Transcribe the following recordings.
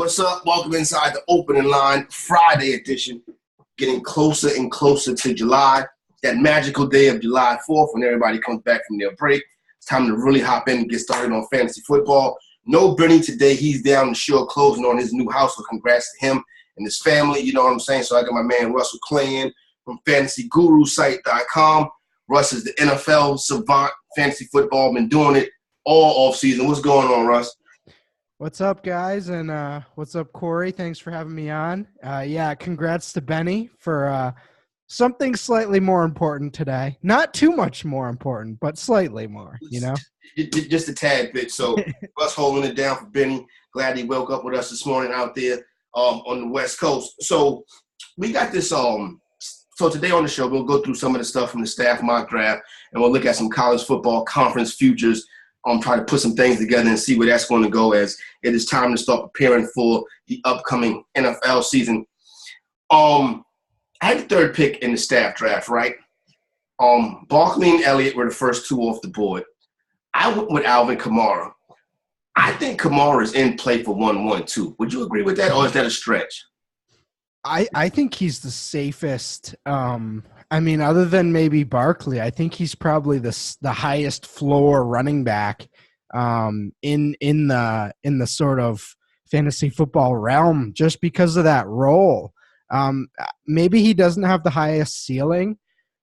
What's up? Welcome inside the opening line, Friday edition. Getting closer and closer to July, that magical day of July 4th when everybody comes back from their break. It's time to really hop in and get started on fantasy football. No Bernie today. He's down the shore closing on his new house, so congrats to him and his family. You know what I'm saying? So I got my man Russell Clay in from FantasyGuruSite.com. Russ is the NFL savant, fantasy football, been doing it all offseason. What's going on, Russ? What's up, guys? And what's up, Corey? Thanks for having me on. Congrats to Benny for something slightly more important today. Not too much more important, but slightly more, you know? Just a tad bit. So Russ holding it down for Benny. Glad he woke up with us this morning out there on the West Coast. So we got this so today on the show, we'll go through some of the stuff from the staff mock draft, and we'll look at some college football conference futures. Try to put some things together and see where that's going to go as it is time to start preparing for the upcoming NFL season. I had the third pick in the staff draft, right? Barkley and Elliott were the first two off the board. I went with Alvin Kamara. I think Kamara is in play for 1-1 too. Would you agree with that, or is that a stretch? I think he's the safest. Other than maybe Barkley, I think he's probably the highest floor running back in the sort of fantasy football realm, just because of that role. Maybe he doesn't have the highest ceiling,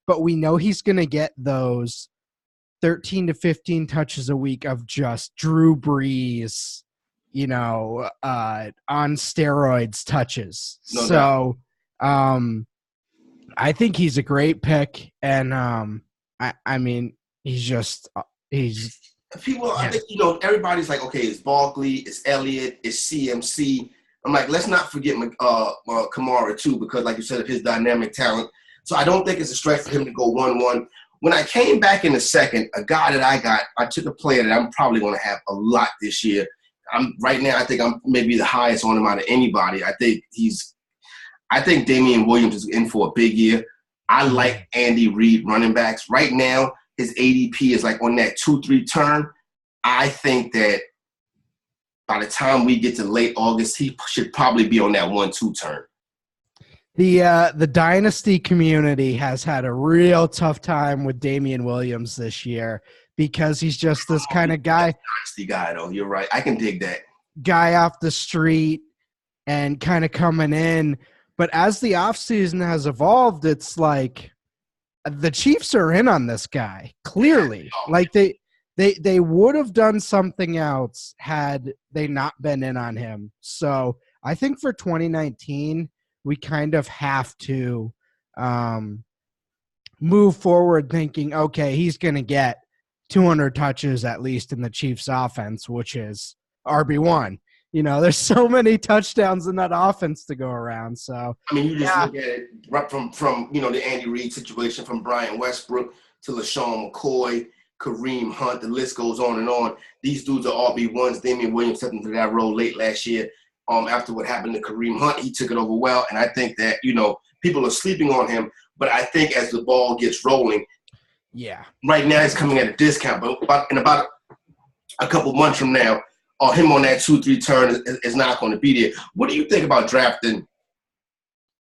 but we know he's going to get those 13 to 15 touches a week of just Drew Brees, on steroids touches. No doubt. I think he's a great pick, and he's people. I think everybody's like, okay, it's Barkley, it's Elliott, it's CMC. I'm like, let's not forget Kamara too, because like you said, of his dynamic talent. So I don't think it's a stretch for him to go 1-1. When I came back in the second, a guy that I took a player that I'm probably going to have a lot this year. Right now, I think I'm maybe the highest on him out of anybody. I think Damian Williams is in for a big year. I like Andy Reid running backs. Right now, his ADP is like on that 2-3 turn. I think that by the time we get to late August, he should probably be on that 1-2 turn. The dynasty community has had a real tough time with Damian Williams this year because he's just this kind of guy. Dynasty guy, though. You're right. I can dig that. Guy off the street and kind of coming in. But as the offseason has evolved, it's like the Chiefs are in on this guy, clearly. Like they would have done something else had they not been in on him. So I think for 2019, we kind of have to move forward thinking, okay, he's going to get 200 touches at least in the Chiefs offense, which is RB1. There's so many touchdowns in that offense to go around. So you just look at it right from the Andy Reid situation, from Brian Westbrook to LaShawn McCoy, Kareem Hunt, the list goes on and on. These dudes are RB1s. Damian Williams stepped into that role late last year. After what happened to Kareem Hunt, he took it over well, and I think that people are sleeping on him. But I think as the ball gets rolling, right now he's coming at a discount. But in about a couple months from now, him on that 2-3 turn is not going to be there. What do you think about drafting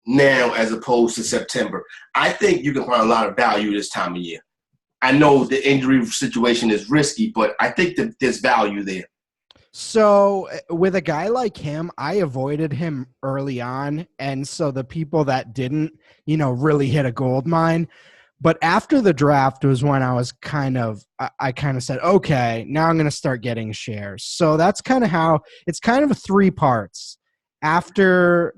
now as opposed to September? I think you can find a lot of value this time of year. I know the injury situation is risky, but I think that there's value there. So with a guy like him, I avoided him early on. And so the people that didn't, really hit a gold mine. But after the draft was when I was I kind of said, okay, now I'm going to start getting shares. So that's kind of how it's kind of 3 parts: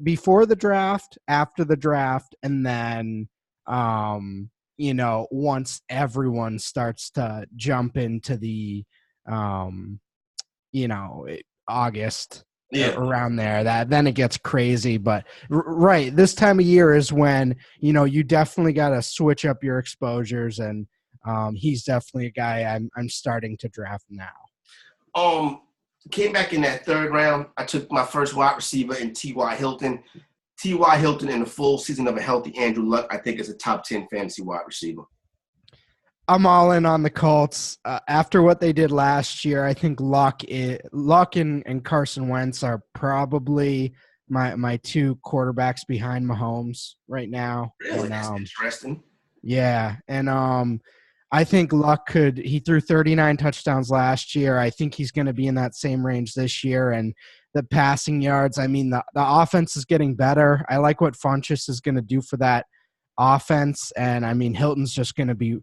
before the draft, after the draft, and then, once everyone starts to jump into the, August around there, then it gets crazy. But right, this time of year is when you definitely got to switch up your exposures, and he's definitely a guy I'm starting to draft now. Came back in that third round. I took my first wide receiver in T.Y. Hilton. T.Y. Hilton in the full season of a healthy Andrew Luck, I think, is a top 10 fantasy wide receiver. I'm all in on the Colts. After what they did last year, I think Luck and Carson Wentz are probably my two quarterbacks behind Mahomes right now. Really? And That's interesting. yeah, and I think Luck he threw 39 touchdowns last year. I think he's going to be in that same range this year. And the passing yards, I mean, the offense is getting better. I like what Funchess is going to do for that offense. And I mean, Hilton's just going to be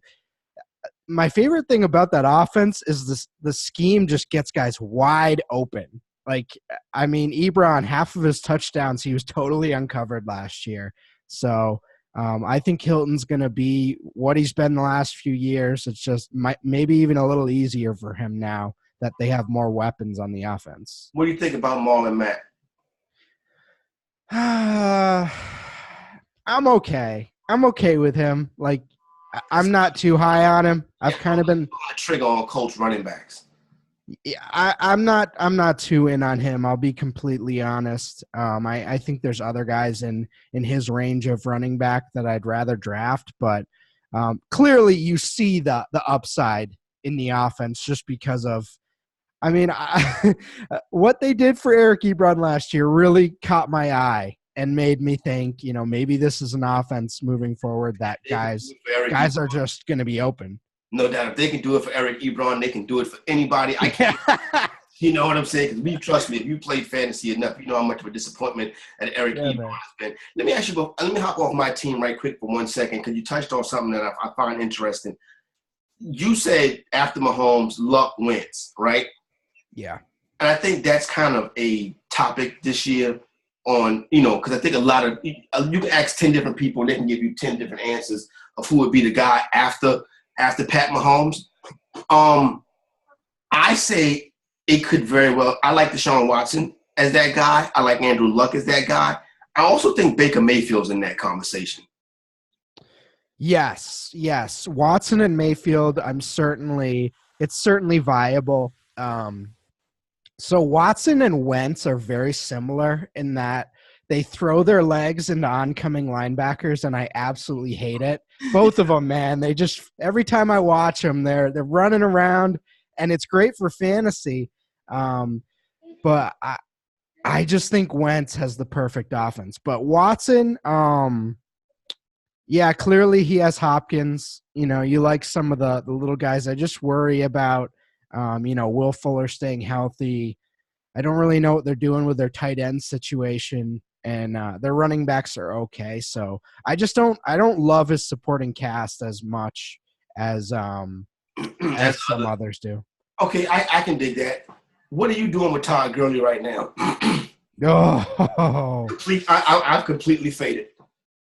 my favorite thing about that offense is the scheme just gets guys wide open. Like, I mean, Ebron, half of his touchdowns, he was totally uncovered last year. So I think Hilton's going to be what he's been the last few years. It's just maybe even a little easier for him now that they have more weapons on the offense. What do you think about Marlon Mack? I'm okay. I'm okay with him. Like, I'm not too high on him. I've kind of been a trigger on Colts running backs. Yeah, I'm not too in on him. I'll be completely honest. I think there's other guys in his range of running back that I'd rather draft, but clearly you see the upside in the offense just because of. I mean, what they did for Eric Ebron last year really caught my eye and made me think, maybe this is an offense moving forward that guys are just going to be open. No doubt. If they can do it for Eric Ebron, they can do it for anybody. I can't. You know what I'm saying? Because trust me, if you played fantasy enough, you know how much of a disappointment that Eric Ebron has been. Let me ask you, let me hop off my team right quick for 1 second, because you touched on something that I find interesting. You said after Mahomes, Luck wins, right? Yeah. And I think that's kind of a topic this year on, because I think a lot of you can ask 10 different people and they can give you 10 different answers of who would be the guy after Pat Mahomes. I say it could very well. I like Deshaun Watson as that guy. I like Andrew Luck as that guy. I also think Baker Mayfield's in that conversation. Yes. Watson and Mayfield, it's certainly viable. So Watson and Wentz are very similar in that they throw their legs into oncoming linebackers, and I absolutely hate it. Both of them, man. They just every time I watch them, they're running around, and it's great for fantasy. But I just think Wentz has the perfect offense. But Watson, yeah, clearly he has Hopkins. You like some of the little guys. I just worry about, Will Fuller staying healthy. I don't really know what they're doing with their tight end situation, and their running backs are okay. So I don't love his supporting cast as much as some others do. Okay, I can dig that. What are you doing with Todd Gurley right now? Oh, I've completely faded.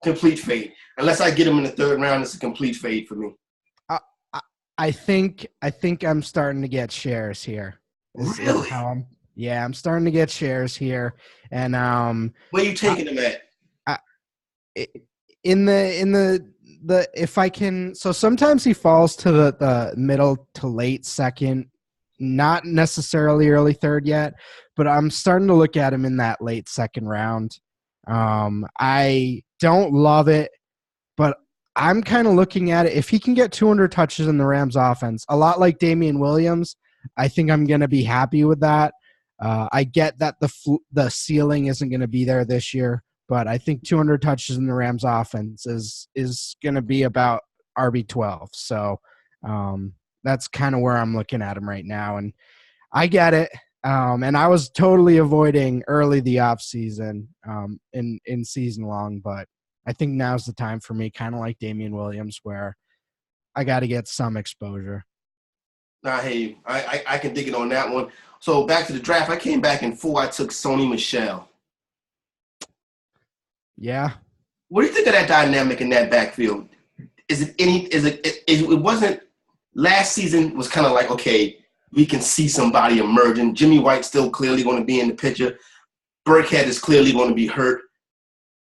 Complete fade. Unless I get him in the third round, it's a complete fade for me. I think I'm starting to get shares here. Really? I'm starting to get shares here, and where are you taking them at? In the if I can. So sometimes he falls to the middle to late second, not necessarily early third yet, but I'm starting to look at him in that late second round. I don't love it, but I'm kind of looking at it. If he can get 200 touches in the Rams offense, a lot like Damian Williams, I think I'm going to be happy with that. I get that the ceiling isn't going to be there this year, but I think 200 touches in the Rams offense is going to be about RB12. So that's kind of where I'm looking at him right now, and I get it. And I was totally avoiding early the off season in season long, but I think now's the time for me, kind of like Damian Williams, where I got to get some exposure. Nah, hey, I can dig it on that one. So back to the draft. I came back in 4. I took Sony Michel. Yeah. What do you think of that dynamic in that backfield? It wasn't last season was kind of like, okay, we can see somebody emerging. Jimmy White's still clearly going to be in the picture. Burkhead is clearly going to be hurt.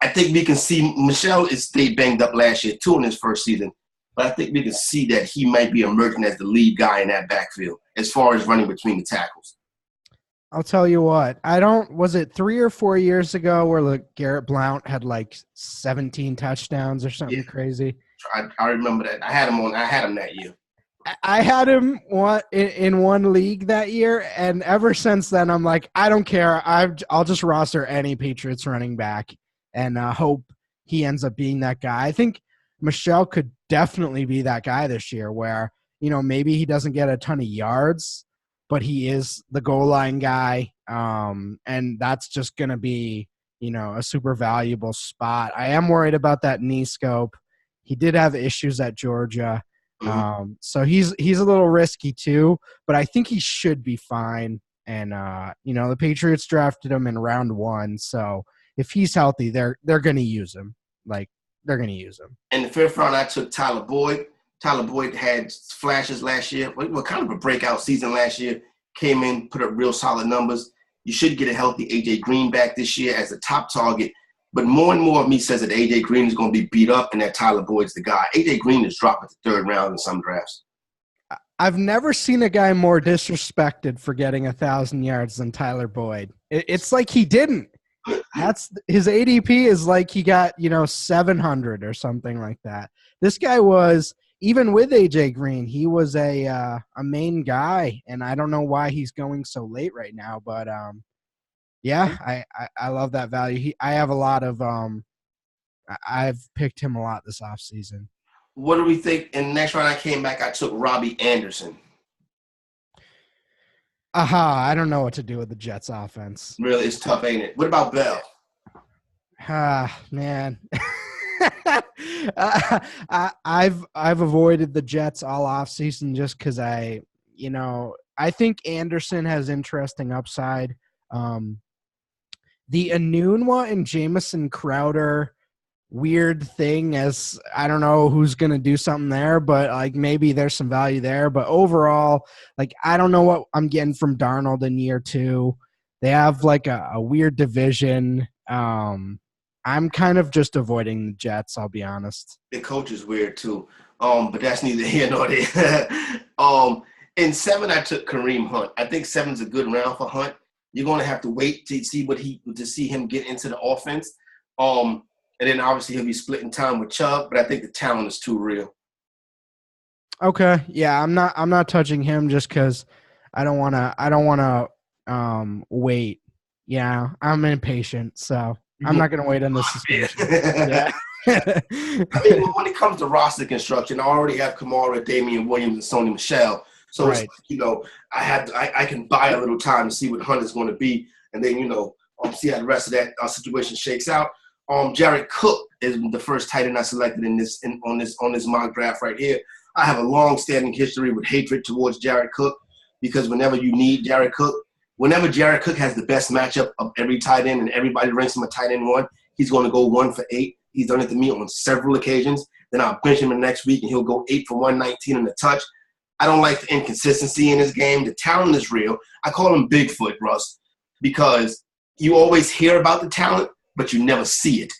I think we can see Michel stayed banged up last year too in his first season. But I think we can see that he might be emerging as the lead guy in that backfield as far as running between the tackles. I'll tell you what. Was it 3 or 4 years ago where Garrett Blount had like 17 touchdowns or something crazy? I remember that. I had him that year. I had him in one league that year, and ever since then, I'm like, I don't care. I'll just roster any Patriots running back and hope he ends up being that guy. I think Michelle could definitely be that guy this year where, maybe he doesn't get a ton of yards, but he is the goal line guy, and that's just going to be, a super valuable spot. I am worried about that knee scope. He did have issues at Georgia. So he's a little risky too, but I think he should be fine. And the Patriots drafted him in round 1, so if he's healthy, they're going to use him. They're going to use him. In the 5th round, I took Tyler Boyd. Tyler Boyd had flashes last year. Well, kind of a breakout season last year. Came in, put up real solid numbers. You should get a healthy AJ Green back this year as a top target. But more and more of me says that AJ Green is going to be beat up and that Tyler Boyd's the guy. AJ Green is dropped at the 3rd round in some drafts. I've never seen a guy more disrespected for getting 1,000 yards than Tyler Boyd. It's like he didn't. His ADP is like he got 700 or something like that. This guy was, even with AJ Green, he was a main guy, and I don't know why he's going so late right now, but yeah, I love that value. I have a lot of I've picked him a lot this offseason. What do we think? In the next round I came back, I took Robbie Anderson. I don't know what to do with the Jets offense. Really, it's tough, ain't it? What about Bell? Man. I've avoided the Jets all offseason just because I think Anderson has interesting upside. The Enunwa and Jamison Crowder weird thing, as I don't know who's going to do something there, but maybe there's some value there. But overall, I don't know what I'm getting from Darnold in year 2. They have a weird division. I'm kind of just avoiding the Jets, I'll be honest. The coach is weird too. But that's neither here nor there. In 7, I took Kareem Hunt. I think 7's a good round for Hunt. You're going to have to wait to see him get into the offense. And then obviously he'll be splitting time with Chubb, but I think the talent is too real. Okay, yeah, I'm not touching him just because I don't want to wait. Yeah, I'm impatient, so I'm not going to wait on this suspension. Yeah. I mean, when it comes to roster construction, I already have Kamara, Damian Williams, and Sony Michel. So right. I can buy a little time to see what Hunt is going to be, and then see how the rest of that situation shakes out. Jared Cook is the first tight end I selected on this mock draft right here. I have a long-standing history with hatred towards Jared Cook because whenever you need Jared Cook, whenever Jared Cook has the best matchup of every tight end and everybody ranks him a tight end 1, he's going to go 1 for 8. He's done it to me on several occasions. Then I'll bench him the next week and he'll go 8 for 119 in the touch. I don't like the inconsistency in his game. The talent is real. I call him Bigfoot, Russ, because you always hear about the talent, but you never see it.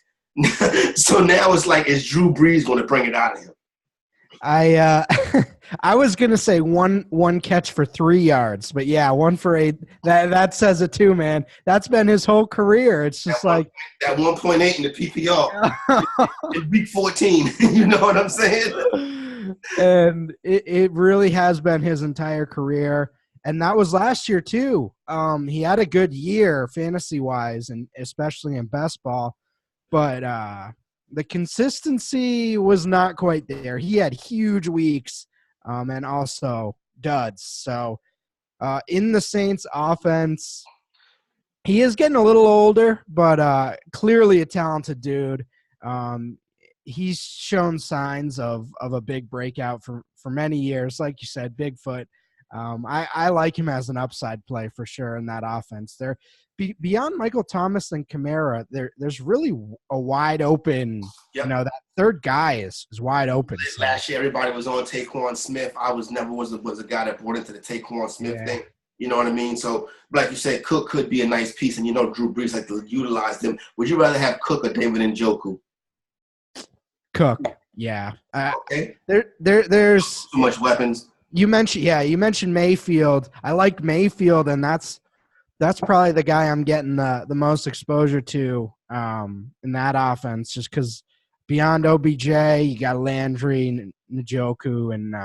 So now it's like, is Drew Brees going to bring it out of him? I was gonna say one catch for 3 yards, but yeah, 1 for 8. That says it too, man. That's been his whole career. It's just that 1.8 in the PPR in week 14. You know what I'm saying? And it really has been his entire career, and that was last year too. He had a good year fantasy wise, and especially in best ball, but the consistency was not quite there. He had huge weeks and also duds. So in the Saints offense, he is getting a little older, but clearly a talented dude. He's shown signs of a big breakout for many years. Like you said, Bigfoot. I like him as an upside play for sure in that offense. There, beyond Michael Thomas and Kamara, there's really a wide open. Yep. That third guy is wide open. Last year, everybody was on Taquan Smith. I was never a guy that bought into the Taquan Smith thing. You know what I mean? So, like you said, Cook could be a nice piece, and Drew Brees like to utilize them. Would you rather have Cook or David Njoku? Cook, yeah. Okay. There's too much weapons. You mentioned Mayfield. I like Mayfield, and that's probably the guy I'm getting the most exposure to in that offense, just because beyond OBJ, you got Landry, Njoku, and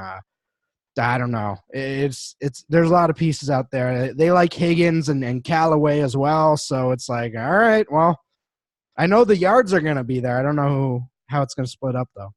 I don't know. It's there's a lot of pieces out there. They like Higgins and Callaway as well. So it's like, all right, well, I know the yards are going to be there. I don't know how it's going to split up, though.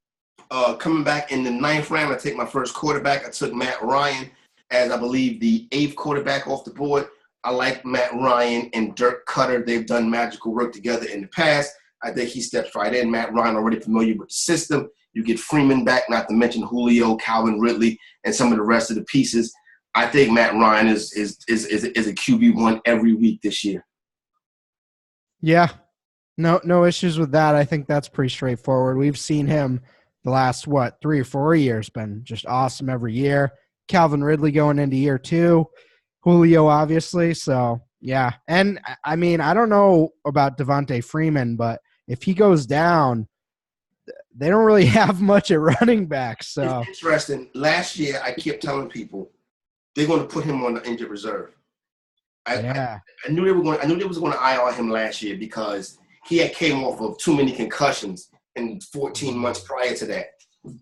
Coming back in the 9th round, I take my first quarterback. I took Matt Ryan as, I believe, the 8th quarterback off the board. I like Matt Ryan and Dirk Cutter. They've done magical work together in the past. I think he steps right in. Matt Ryan already familiar with the system. You get Freeman back, not to mention Julio, Calvin Ridley, and some of the rest of the pieces. I think Matt Ryan is a QB1 every week this year. Yeah, no issues with that. I think that's pretty straightforward. We've seen him the last, 3 or 4 years, been just awesome every year. Calvin Ridley going into year 2. Julio, obviously. So, yeah. And, I mean, I don't know about Devontae Freeman, but if he goes down, they don't really have much at running back. So it's interesting. Last year, I kept telling people they're going to put him on the injured reserve. I knew they were going. I knew they was going to IR him last year because he had came off of too many concussions in 14 months prior to that.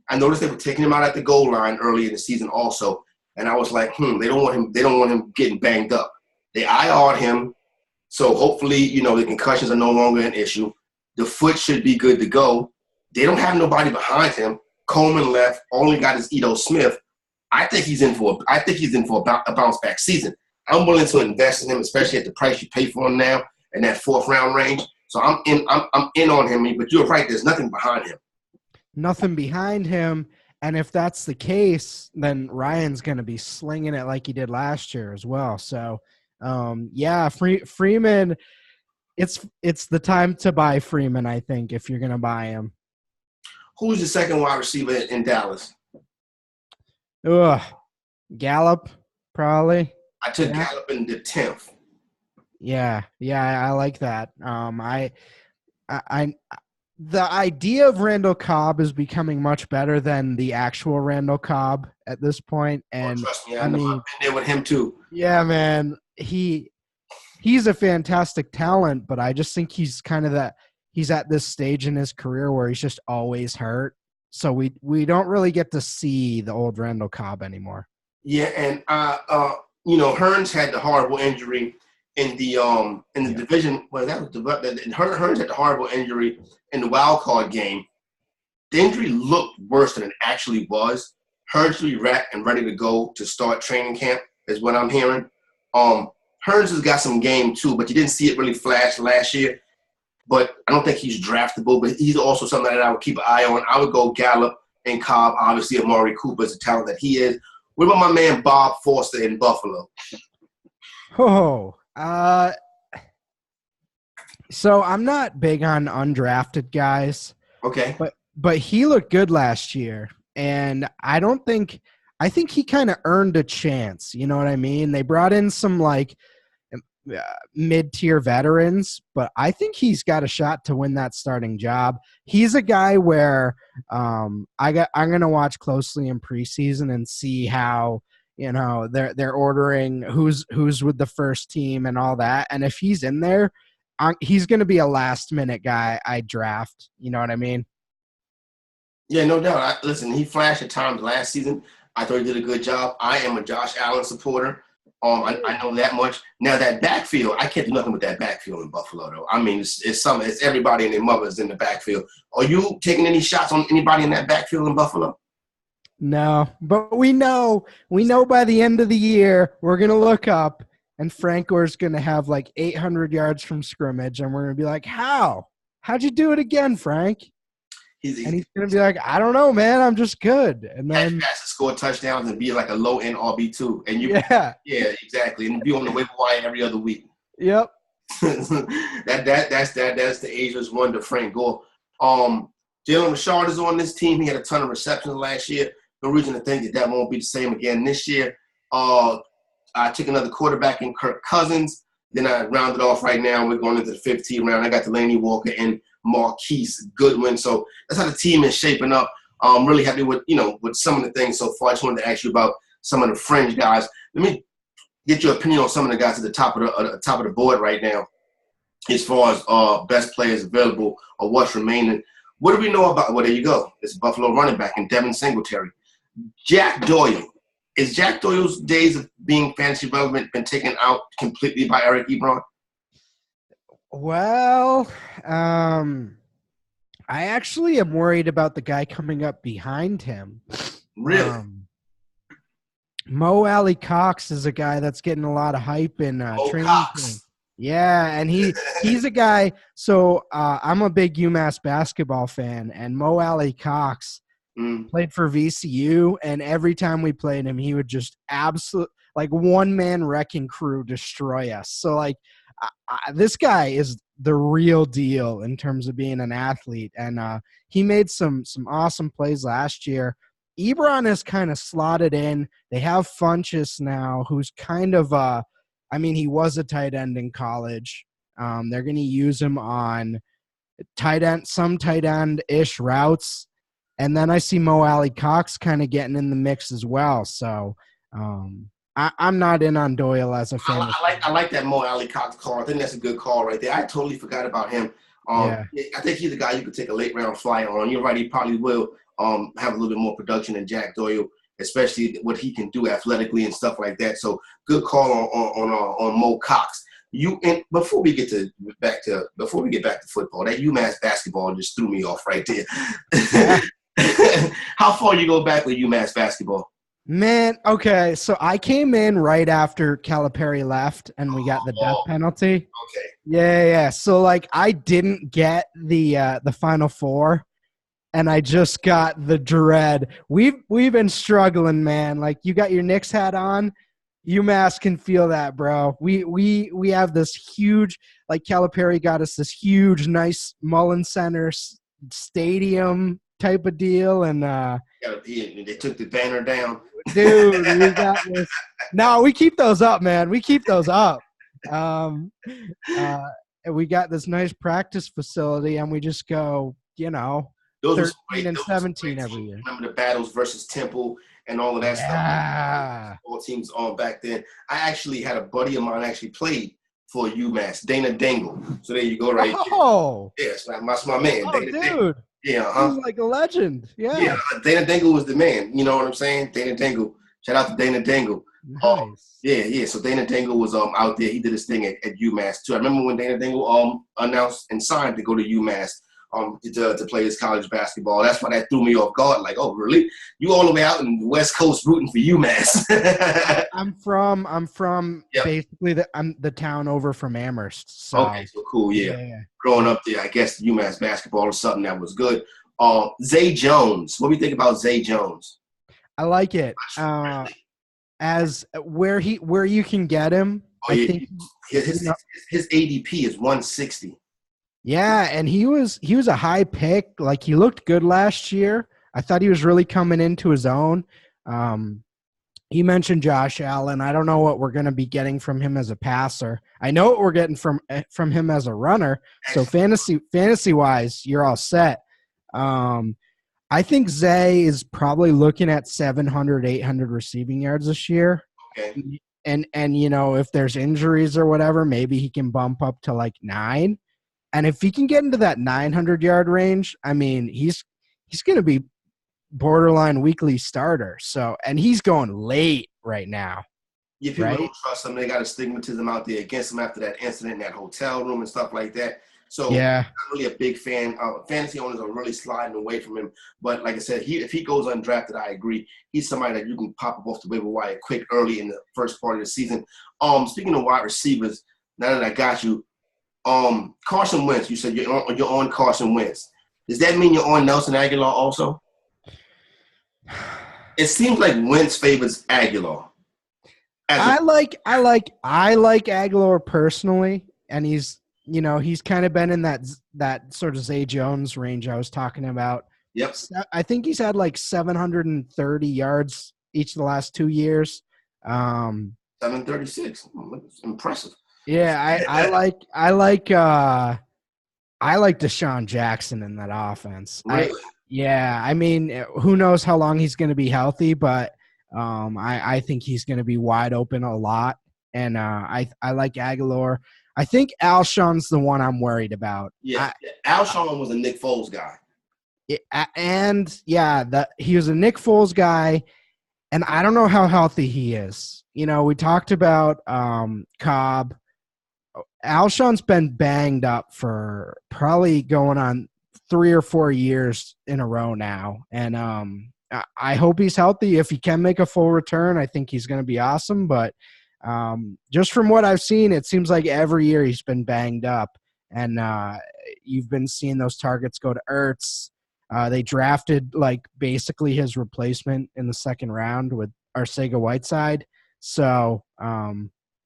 I noticed they were taking him out at the goal line early in the season also, and I was like, they don't want him. They don't want him getting banged up. They IR'd him, so hopefully, the concussions are no longer an issue. The foot should be good to go. They don't have nobody behind him. Coleman left. Only got his Ito Smith. I think he's in for a bounce back season. I'm willing to invest in him, especially at the price you pay for him now in that 4th round range. So I'm in on him. But you're right. There's nothing behind him. Nothing behind him. And if that's the case, then Ryan's going to be slinging it like he did last year as well. So, Freeman, it's the time to buy Freeman, I think, if you're going to buy him. Who's the second wide receiver in Dallas? Gallup, probably. I took Gallup in the 10th. Yeah, I like that. The idea of Randall Cobb is becoming much better than the actual Randall Cobb at this point. And trust me, I've been there with him too. Yeah, man, he's a fantastic talent, but I just think he's kind of he's at this stage in his career where he's just always hurt. So we don't really get to see the old Randall Cobb anymore. Yeah, and Hearns had the horrible injury in the division. Well, that was Hearns had the horrible injury in the wild card game. The injury looked worse than it actually was. Hearns should be wrapped and ready to go to start training camp, is what I'm hearing. Hearns has got some game too, but you didn't see it really flash last year. But I don't think he's draftable, but he's also something that I would keep an eye on. I would go Gallup and Cobb. Obviously, Amari Cooper is the talent that he is. What about my man Bob Foster in Buffalo? So I'm not big on undrafted guys. Okay. But he looked good last year, and I think he kind of earned a chance. You know what I mean? They brought in some mid-tier veterans, but I think he's got a shot to win that starting job. He's a guy where I'm going to watch closely in preseason and see how they're ordering who's with the first team and all that. And if he's in there, he's going to be a last-minute guy I draft. You know what I mean? Yeah, no doubt. Listen, he flashed at times last season. I thought he did a good job. I am a Josh Allen supporter. I know that much. Now that backfield, I can't do nothing with that backfield in Buffalo, though. I mean, it's everybody and their mothers in the backfield. Are you taking any shots on anybody in that backfield in Buffalo? No, but we know by the end of the year we're gonna look up and Frank Gore's gonna have 800 yards from scrimmage, and we're gonna be like, how'd you do it again, Frank? He's gonna be like, I don't know, man. I'm just good. And then score touchdowns and be like a low end RB2. And yeah, exactly, and be on the waiver wire every other week. Yep. That's the ageless wonder, Frank Gore. Jalen Richard is on this team. He had a ton of receptions last year. No reason to think that won't be the same again this year. I took another quarterback in Kirk Cousins. Then I rounded off right now. We're going into the 15th round. I got Delaney Walker and Marquise Goodwin. So that's how the team is shaping up. I'm really happy with some of the things so far. I just wanted to ask you about some of the fringe guys. Let me get your opinion on some of the guys at the top of the board right now, as far as best players available or what's remaining. What do we know about? Well, there you go. It's Buffalo running back and Devin Singletary. Jack Doyle. Is Jack Doyle's days of being fantasy relevant been taken out completely by Eric Ebron? Well, I actually am worried about the guy coming up behind him. Really? Mo Alley Cox is a guy that's getting a lot of hype in training camp. Yeah, and he's a guy. So I'm a big UMass basketball fan, and Mo Alley Cox played for VCU, and every time we played him, he would just absolute like one-man wrecking crew destroy us. So like this guy is the real deal in terms of being an athlete, and he made some awesome plays last year. Ebron is kind of slotted in. They have Funchess now, who's kind of he was a tight end in college. They're going to use him on some tight end-ish routes. And then I see Mo Alley Cox kind of getting in the mix as well. So I'm not in on Doyle as a fan. I like that Mo Alley Cox call. I think that's a good call right there. I totally forgot about him. I think he's a guy you could take a late round flyer on. You're right. He probably will have a little bit more production than Jack Doyle, especially what he can do athletically and stuff like that. So good call on Mo Cox. Before we get back to football, that UMass basketball just threw me off right there. How far you go back with UMass basketball? Man, okay, so I came in right after Calipari left, and we got the death penalty. Okay. Yeah. So like, I didn't get the Final Four, and I just got the dread. We've been struggling, man. Like, you got your Knicks hat on. UMass can feel that, bro. We have this huge, like Calipari got us this huge, nice Mullen Center stadium type of deal, and they took the banner down. Dude, we got this. No, we keep those up, man. We keep those up. And we got this nice practice facility, and we just go, 13 and 17 every year. Remember the battles versus Temple and all of that stuff. All teams on back then. I actually had a buddy of mine actually played for UMass, Dana Dingle. So there you go, right? Oh, yeah, that's my man. Oh, Dana dude. Dingle. Yeah, he's like a legend. Yeah, Dana Dingle was the man. You know what I'm saying? Dana Dingle. Shout out to Dana Dingle. Nice. Yeah. So Dana Dingle was out there. He did his thing at UMass too. I remember when Dana Dingle announced and signed to go to UMass to play his college basketball. That's why that threw me off guard. Like, oh, really? You all the way out in the West Coast rooting for UMass? I'm from basically the town over from Amherst. So. Okay, so cool. Yeah. Growing up there, I guess UMass basketball was something that was good. Zay Jones. What do you think about Zay Jones? I like it. As where you can get him. I think his ADP is 160. Yeah, and he was a high pick. Like, he looked good last year. I thought he was really coming into his own. He mentioned Josh Allen. I don't know what we're going to be getting from him as a passer. I know what we're getting from him as a runner. So fantasy wise, you're all set. I think Zay is probably looking at 700, 800 receiving yards this year. Okay. And if there's injuries or whatever, maybe he can bump up to like 9. And if he can get into that 900-yard range, I mean, he's going to be borderline weekly starter. So, and he's going late right now. Yeah, people don't trust him. They got a stigmatism out there against him after that incident in that hotel room and stuff like that. So, I'm not really a big fan. Fantasy owners are really sliding away from him. But like I said, if he goes undrafted, I agree. He's somebody that you can pop up off the waiver wire quick early in the first part of the season. Speaking of wide receivers, now that I got you, Carson Wentz, you said you're on Carson Wentz. Does that mean you're on Nelson Aguilar also? It seems like Wentz favors Aguilar. I like Aguilar personally, and he's kind of been in that sort of Zay Jones range I was talking about. Yep. I think he's had like 730 yards each of the last 2 years. 736. That's impressive. Yeah, I like Deshaun Jackson in that offense. Really? I mean, who knows how long he's going to be healthy, but I think he's going to be wide open a lot, and I like Aguilar. I think Alshon's the one I'm worried about. Yeah, Alshon was a Nick Foles guy. And yeah, he was a Nick Foles guy, and I don't know how healthy he is. We talked about Cobb. Alshon's been banged up for probably going on 3 or 4 years in a row now, and I hope he's healthy. If he can make a full return, I think he's going to be awesome. But just from what I've seen, it seems like every year he's been banged up, and you've been seeing those targets go to Ertz. They drafted basically his replacement in the second round with Arcega-Whiteside. So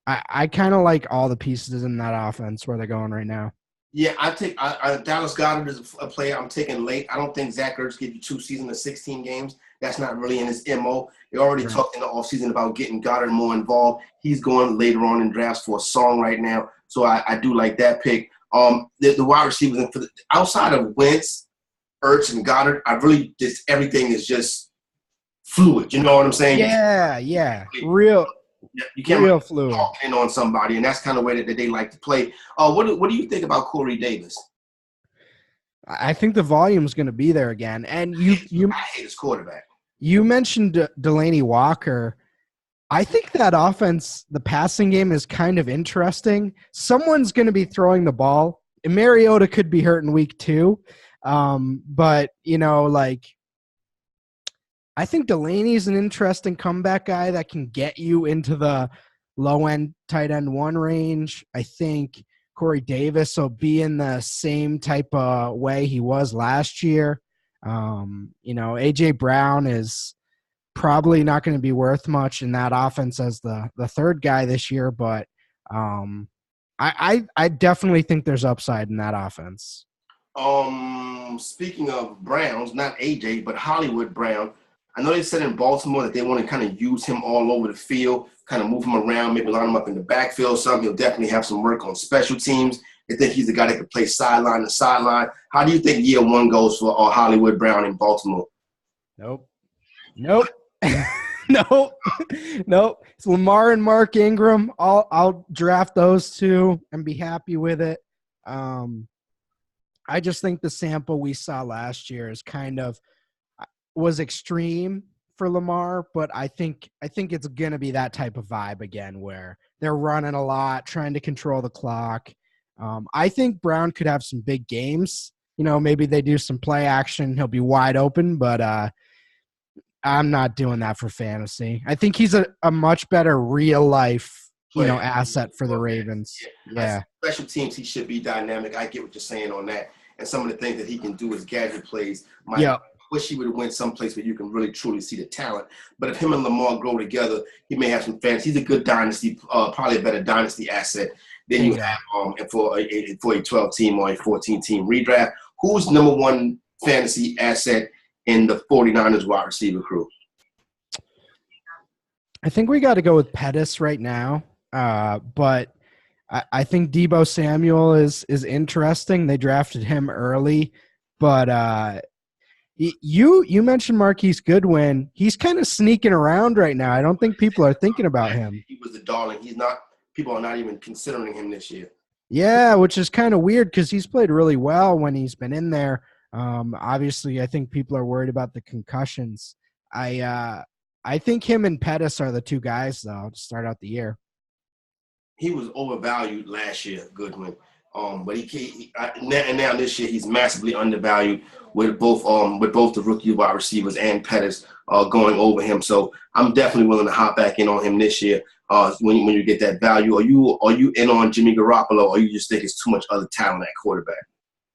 I kind of like all the pieces in that offense where they're going right now. Yeah, I take Dallas Goedert is a player I'm taking late. I don't think Zach Ertz give you 2 seasons of 16 games. That's not really in his MO. They already talked in the offseason about getting Goddard more involved. He's going later on in drafts for a song right now, so I do like that pick. The wide receivers outside of Wentz, Ertz, and Goddard, I really just everything is just fluid. You know what I'm saying? Yeah, real. You can't real really fluid. Talk in on somebody, and that's kind of the way that they like to play. What do you think about Corey Davis? I think the volume is going to be there again. And I hate his quarterback. You mentioned Delaney Walker. I think that offense, the passing game, is kind of interesting. Someone's going to be throwing the ball. And Mariota could be hurt in week 2. But, I think Delaney's an interesting comeback guy that can get you into the low-end tight end 1 range. I think Corey Davis will be in the same type of way he was last year. A.J. Brown is probably not going to be worth much in that offense as the third guy this year, but I definitely think there's upside in that offense. Speaking of Browns, not AJ, but Hollywood Brown, I know they said in Baltimore that they want to kind of use him all over the field, kind of move him around, maybe line him up in the backfield or something. He'll definitely have some work on special teams. They think he's the guy that can play sideline to sideline. How do you think year 1 goes for Hollywood Brown in Baltimore? Nope. Nope. It's Lamar and Mark Ingram. I'll draft those 2 and be happy with it. I just think the sample we saw last year is was extreme for Lamar, but I think it's going to be that type of vibe again where they're running a lot, trying to control the clock. I think Brown could have some big games. Maybe they do some play action. He'll be wide open, but I'm not doing that for fantasy. I think he's a much better real life, asset for the Ravens. Yeah. Special teams, he should be dynamic. I get what you're saying on that. And some of the things that he can do as gadget plays. Wish he would have went someplace where you can really truly see the talent. But if him and Lamar grow together, he may have some fans. He's a good dynasty, probably a better dynasty asset than you have for a 12 team or a 14 team redraft. Who's number 1 fantasy asset in the 49ers wide receiver crew? I think we got to go with Pettis right now. But I think Deebo Samuel is interesting. They drafted him early, but you mentioned Marquise Goodwin. He's kind of sneaking around right now. I don't think people are thinking about him. He was the darling. People are not even considering him this year. Yeah, which is kind of weird because he's played really well when he's been in there. Obviously, I think people are worried about the concussions. I think him and Pettis are the 2 guys, though, to start out the year. He was overvalued last year, Goodwin. But now this year he's massively undervalued with both the rookie wide receivers and Pettis going over him. So I'm definitely willing to hop back in on him this year when you get that value. Are you in on Jimmy Garoppolo, or you just think it's too much other talent at quarterback?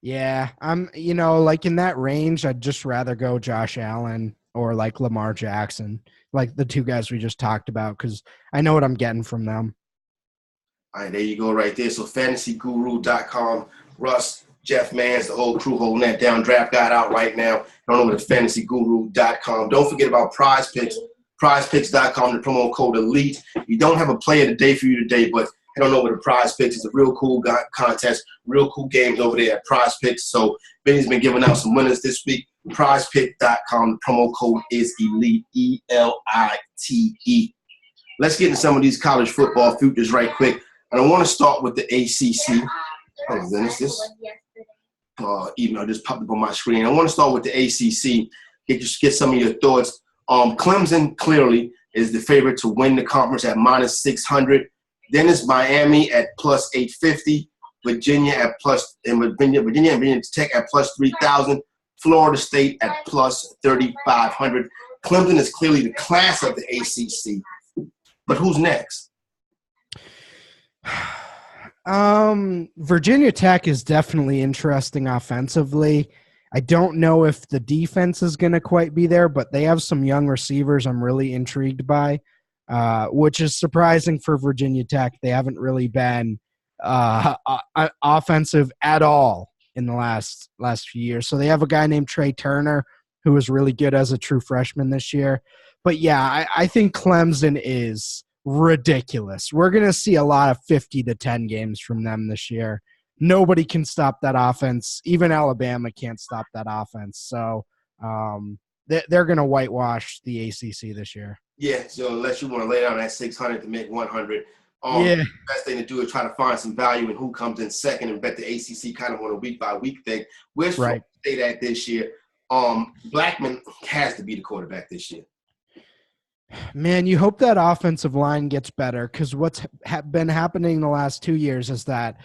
Yeah, I'm in that range. I'd just rather go Josh Allen or Lamar Jackson, the 2 guys we just talked about, because I know what I'm getting from them. All right, there you go right there. So fantasyguru.com, Russ, Jeff Mans, the whole crew holding that down. Draft Guide out right now. Head on over to fantasyguru.com. Don't forget about Prize Picks, prizepicks.com, the promo code ELITE. We don't have a player today for you today, but head on over to Prize Picks. It's a real cool contest, real cool games over there at Prize Picks. So Benny's been giving out some winners this week. Prizepick.com, the promo code is ELITE, ELITE. Let's get into some of these college football futures right quick. And I want to start with the ACC. Oh, goodness, this. even though it just popped up on my screen. I want to start with the ACC. Get some of your thoughts. Clemson clearly is the favorite to win the conference at minus 600. Then it's Miami at plus 850. Virginia at plus, and Virginia Tech at plus 3,000. Florida State at plus 3,500. Clemson is clearly the class of the ACC. But who's next? Virginia Tech is definitely interesting offensively. I don't know if the defense is going to quite be there, but they have some young receivers I'm really intrigued by, which is surprising for Virginia Tech. They haven't really been offensive at all in the last few years. So they have a guy named Trey Turner who was really good as a true freshman this year. But yeah, I think Clemson is ridiculous. We're going to see a lot of 50-10 games from them this year. Nobody can stop that offense. Even Alabama can't stop that offense. So they're going to whitewash the ACC this year. Yeah, so unless you want to lay down that 600 to make 100, the best thing to do is try to find some value in who comes in second and bet the ACC kind of on a week-by-week thing. Where's Florida State at this year? Blackman has to be the quarterback this year. Man, you hope that offensive line gets better, because what's been happening the last 2 years is that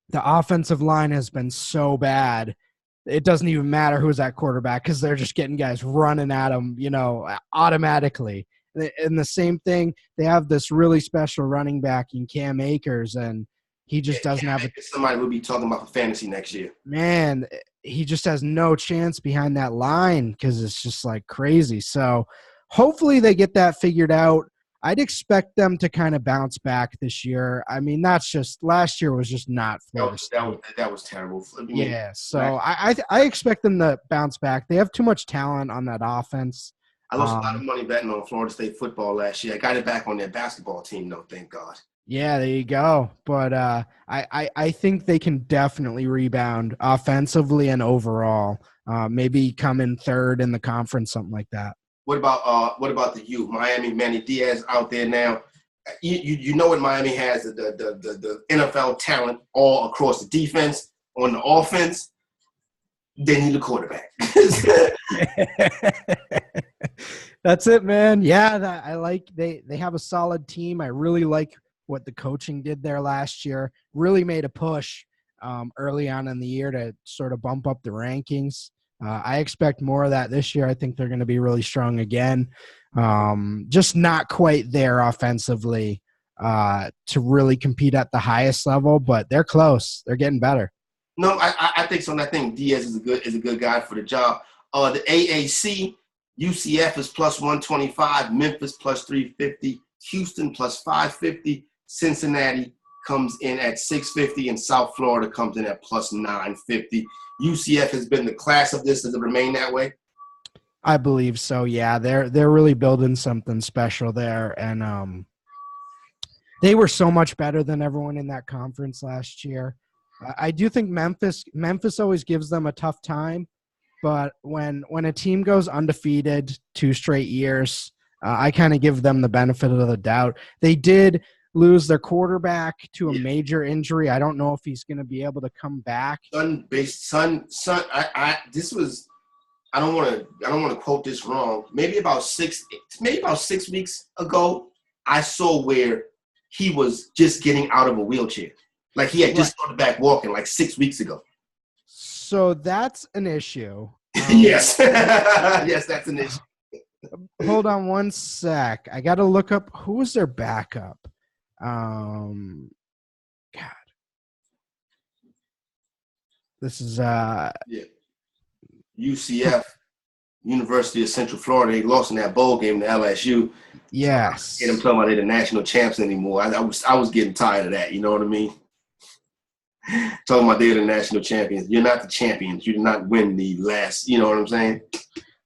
the offensive line has been so bad. It doesn't even matter who's at quarterback, because they're just getting guys running at them, automatically. And the same thing, they have this really special running back in Cam Akers, and he just doesn't have somebody we'll be talking about for fantasy next year. Man, he just has no chance behind that line because it's just like crazy. So hopefully they get that figured out. I'd expect them to kind of bounce back this year. I mean, that's just – last year was just not Florida State. That was terrible. Yeah, so I expect them to bounce back. They have too much talent on that offense. I lost a lot of money betting on Florida State football last year. I got it back on their basketball team, though, thank God. Yeah, there you go. But I think they can definitely rebound offensively and overall. Maybe come in third in the conference, something like that. What about the youth? Miami, Manny Diaz out there now. You know what Miami has, the NFL talent all across the defense. On the offense, they need a quarterback. That's it, man. Yeah, I like they have a solid team. I really like what the coaching did there last year. Really made a push early on in the year to sort of bump up the rankings. I expect more of that this year. I think they're going to be really strong again. Just not quite there offensively to really compete at the highest level, but they're close. They're getting better. No, I think so. And I think Diaz is a good guy for the job. The AAC, UCF is plus 125, Memphis plus 350, Houston plus 550, Cincinnati comes in at 650, and South Florida comes in at plus 950. UCF has been the class of this. Does it remain that way? I believe so. Yeah, they're really building something special there, and they were so much better than everyone in that conference last year. I do think Memphis always gives them a tough time, but when a team goes undefeated 2 straight years, I kind of give them the benefit of the doubt. They did lose their quarterback to a major injury. I don't know if he's going to be able to come back. I don't want to quote this wrong. Maybe about 6 weeks ago, I saw where he was just getting out of a wheelchair. Like he had just started back walking like 6 weeks ago. So that's an issue. Yes. Yes, that's an issue. Hold on one sec. I got to look up who was their backup. God. This is UCF, University of Central Florida. They lost in that bowl game to LSU. Yes. Get them talking about they're the national champs anymore. I was getting tired of that. You know what I mean? Talking about they're the national champions. You're not the champions. You did not win the last. You know what I'm saying?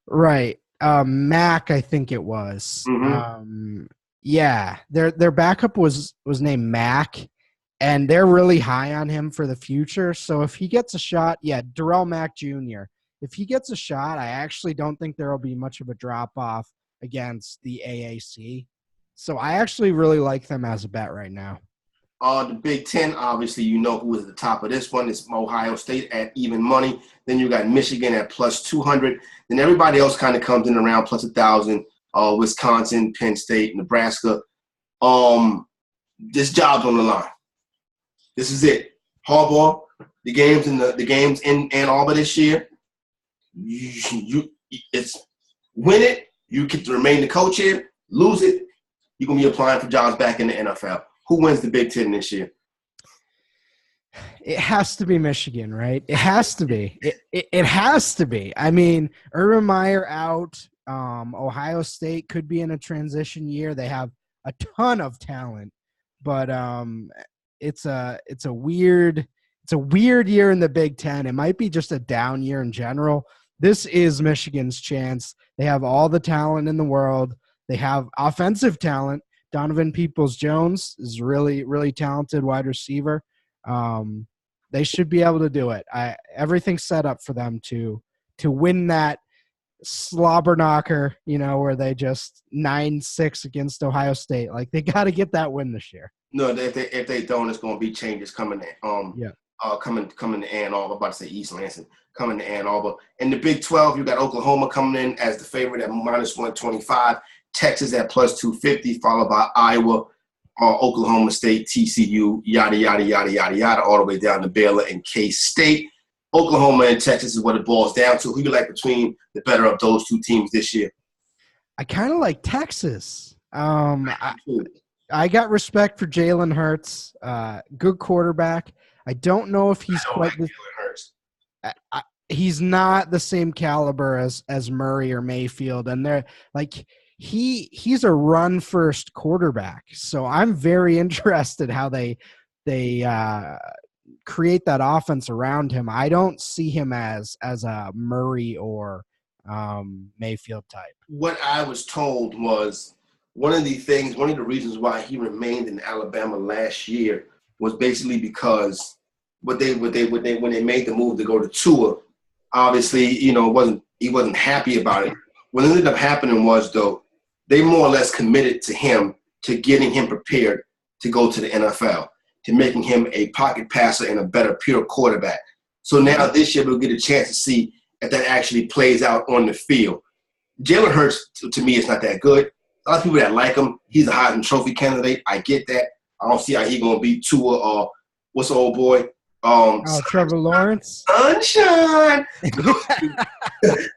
Right. Mac, I think it was. Mm-hmm. Yeah. Their backup was named Mac, and they're really high on him for the future. So if he gets a shot, Darrell Mack Jr. If he gets a shot, I actually don't think there will be much of a drop-off against the AAC. So I actually really like them as a bet right now. The Big Ten, obviously, you know who is at the top of this one. It's Ohio State at even money. Then you got Michigan at plus 200. Then everybody else kind of comes in around plus 1,000. Wisconsin, Penn State, Nebraska. This job's on the line. This is it. Harbaugh, the games in Ann Arbor this year. It's win it. You get to remain the coach here. Lose it. You're gonna be applying for jobs back in the NFL. Who wins the Big Ten this year? It has to be Michigan, right? It has to be. It has to be. I mean, Urban Meyer out. Ohio State could be in a transition year. They have a ton of talent, but it's a weird year in the Big Ten. It might be just a down year in general. This is Michigan's chance. They have all the talent in the world. They have offensive talent. Donovan Peoples-Jones is really, really talented wide receiver. They should be able to do it. Everything's set up for them to win that slobber knocker, where they just 9-6 against Ohio State. Like, they got to get that win this year. No, if they don't, it's going to be changes coming in. Coming to Ann Arbor. I'm about to say East Lansing, coming to Ann Arbor. In the Big 12, you got Oklahoma coming in as the favorite at minus 125. Texas at plus 250, followed by Iowa, Oklahoma State, TCU, yada, yada, yada, yada, yada, all the way down to Baylor and K-State. Oklahoma and Texas is what it boils down to. Who you like between the better of those two teams this year? I kind of like Texas. I got respect for Jalen Hurts, good quarterback. I don't know if he's he's not the same caliber as Murray or Mayfield, and they're like he's a run first quarterback. So I'm very interested how they create that offense around him. I don't see him as a Murray or Mayfield type. What I was told was one of the reasons why he remained in Alabama last year was basically because when they made the move to go to Tua, obviously, he wasn't happy about it. What ended up happening was, though, they more or less committed to him, to getting him prepared to go to the NFL, to making him a pocket passer and a better pure quarterback. So now this year we'll get a chance to see if that actually plays out on the field. Jalen Hurts, to me, is not that good. A lot of people that like him, he's a Heisman Trophy candidate. I get that. I don't see how he's going to beat Tua or what's the old boy? Trevor Lawrence. Sunshine.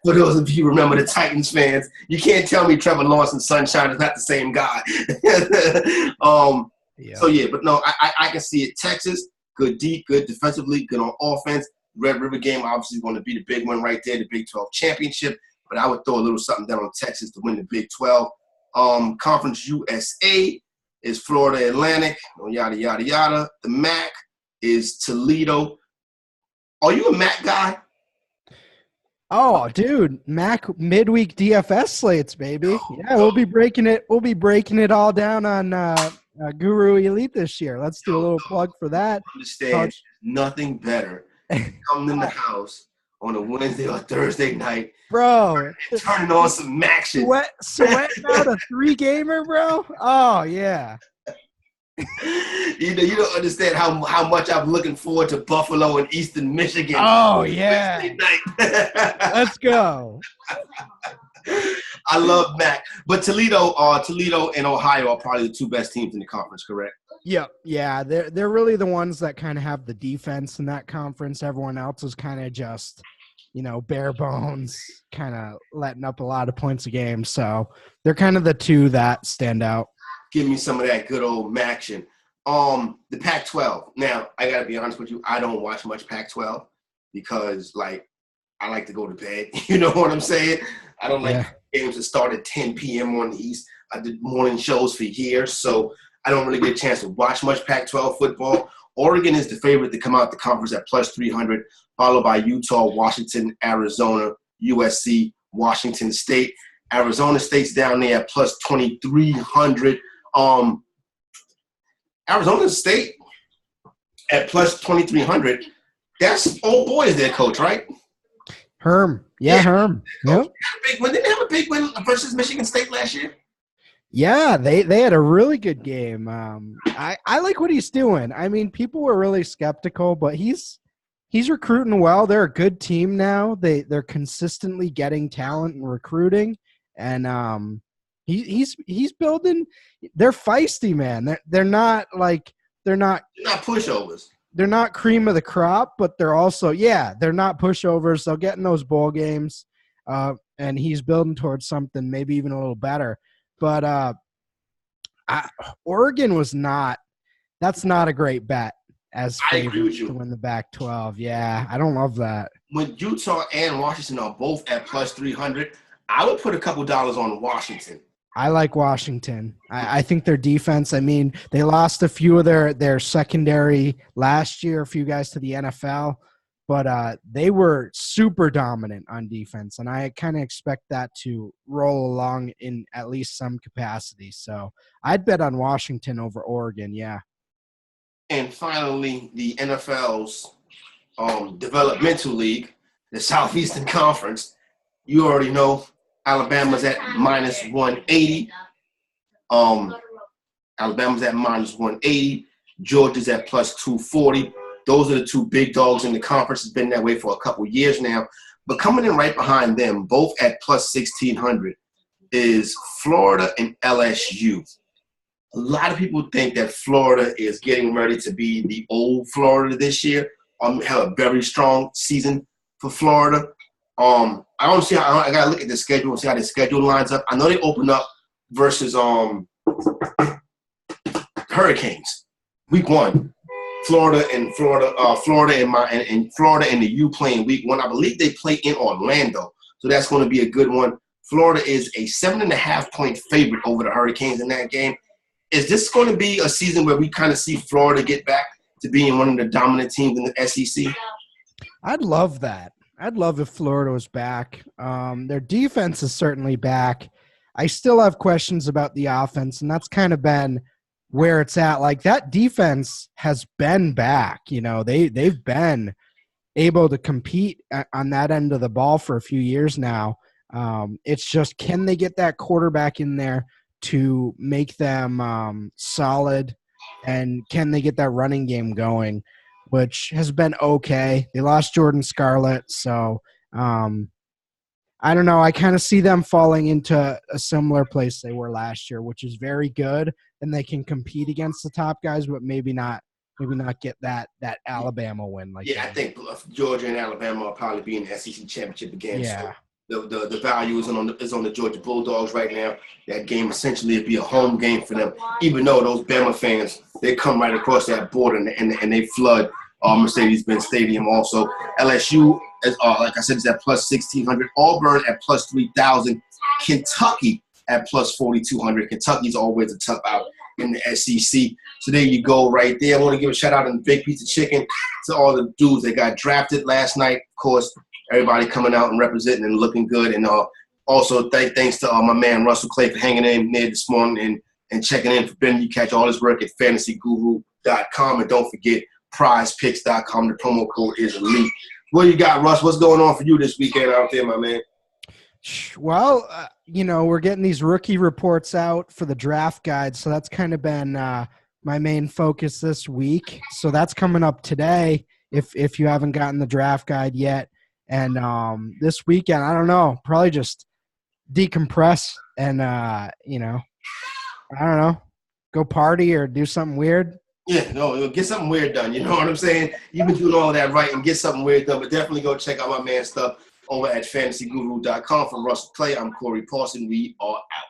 For those of you who remember the Titans fans, you can't tell me Trevor Lawrence and Sunshine is not the same guy. But no, I can see it. Texas, good deep, good defensively, good on offense. Red River game obviously going to be the big one right there, the Big 12 championship. But I would throw a little something down on Texas to win the Big 12. Conference USA is Florida Atlantic, yada, yada, yada. The MAC is Toledo. Are you a MAC guy? Oh, dude, MAC midweek DFS slates, baby. We'll be breaking it. We'll be breaking it all down on Guru Elite this year. Let's do a little plug for that. Understand, nothing better than coming in the house on a Wednesday or Thursday night, bro. Turning on some action. Sweating out a 3-gamer, bro. Oh yeah. You don't understand how much I'm looking forward to Buffalo and Eastern Michigan. Oh yeah. Let's go. I love MAC, but Toledo and Ohio are probably the two best teams in the conference, correct? Yep. Yeah, they're really the ones that kind of have the defense in that conference. Everyone else is kind of just, bare bones, kind of letting up a lot of points a game. So they're kind of the two that stand out. Give me some of that good old action. The Pac-12. Now, I got to be honest with you. I don't watch much Pac-12 because, I like to go to bed. You know what I'm saying? I don't like games that start at 10 p.m. on the East. I did morning shows for years, so I don't really get a chance to watch much Pac-12 football. Oregon is the favorite to come out the conference at plus 300, followed by Utah, Washington, Arizona, USC, Washington State. Arizona State's down there at plus 2,300. Arizona State at plus 2,300. That's old boy is their coach, right? Herm. Yeah, Herm. Yep. Didn't they have a big win versus Michigan State last year? Yeah, they had a really good game. I like what he's doing. I mean, people were really skeptical, but he's recruiting well. They're a good team now. They're consistently getting talent and recruiting, and he's building. They're feisty, man. They're not like They're not pushovers. they're not cream of the crop, but they're also they're not pushovers. They'll get in those bowl games, and he's building towards something maybe even a little better. But Oregon was not. That's not a great bet as I agree with favorites to you. win the Pac-12. Yeah, I don't love that. When Utah and Washington are both at plus 300, I would put a couple dollars on Washington. I like Washington. I think their defense. I mean, they lost a few of their secondary last year, a few guys to the NFL, but they were super dominant on defense, and I kind of expect that to roll along in at least some capacity. So I'd bet on Washington over Oregon. Yeah. And finally, the NFL's developmental league, the Southeastern Conference. You already know Alabama's at minus 180. Alabama's at minus 180. Georgia's at plus 240. Those are the two big dogs in the conference. It's been that way for a couple years now. But coming in right behind them, both at plus 1,600, is Florida and LSU. A lot of people think that Florida is getting ready to be the old Florida this year. Have a very strong season for Florida. I don't see how I gotta look at the schedule and see how the schedule lines up. I know they open up versus Hurricanes week 1. Florida and the U playing week 1. I believe they play in Orlando, so that's going to be a good one. Florida is a 7.5-point favorite over the Hurricanes in that game. Is this going to be a season where we kind of see Florida get back to being one of the dominant teams in the SEC? I'd love that. I'd love if Florida was back. Their defense is certainly back. I still have questions about the offense, and that's kind of been where it's at. Like, that defense has been back. You know, they've been able to compete on that end of the ball for a few years now. It's just, can they get that quarterback in there to make them solid, and can they get that running game going, which has been okay. They lost Jordan Scarlett, so I don't know. I kind of see them falling into a similar place they were last year, which is very good, and they can compete against the top guys, but maybe not get that Alabama win. I think Georgia and Alabama will probably be in the SEC championship again. Yeah. So the value is on the Georgia Bulldogs right now. That game essentially would be a home game for them, even though those Bama fans, they come right across that border and they flood Mercedes-Benz Stadium also. LSU, like I said, is at plus 1,600. Auburn at plus 3,000. Kentucky at plus 4,200. Kentucky's always a tough out in the SEC. So there you go right there. I want to give a shout-out on the Big Piece of Chicken to all the dudes that got drafted last night. Of course, everybody coming out and representing and looking good. And also thanks to my man Russell Clay for hanging in there this morning and checking in for Ben. You catch all his work at fantasyguru.com. And don't forget, prizepicks.com. The promo code is ELITE. What you got, Russ? What's going on for you this weekend out there, my man? Well, we're getting these rookie reports out for the draft guide, so that's kind of been my main focus this week. So that's coming up today if you haven't gotten the draft guide yet. And this weekend, I don't know, probably just decompress and, I don't know, go party or do something weird. Yeah, no, get something weird done. You know what I'm saying? You've been doing all of that right, and get something weird done. But definitely go check out my man's stuff over at fantasyguru.com. From Russell Clay, I'm Corey Parson. We are out.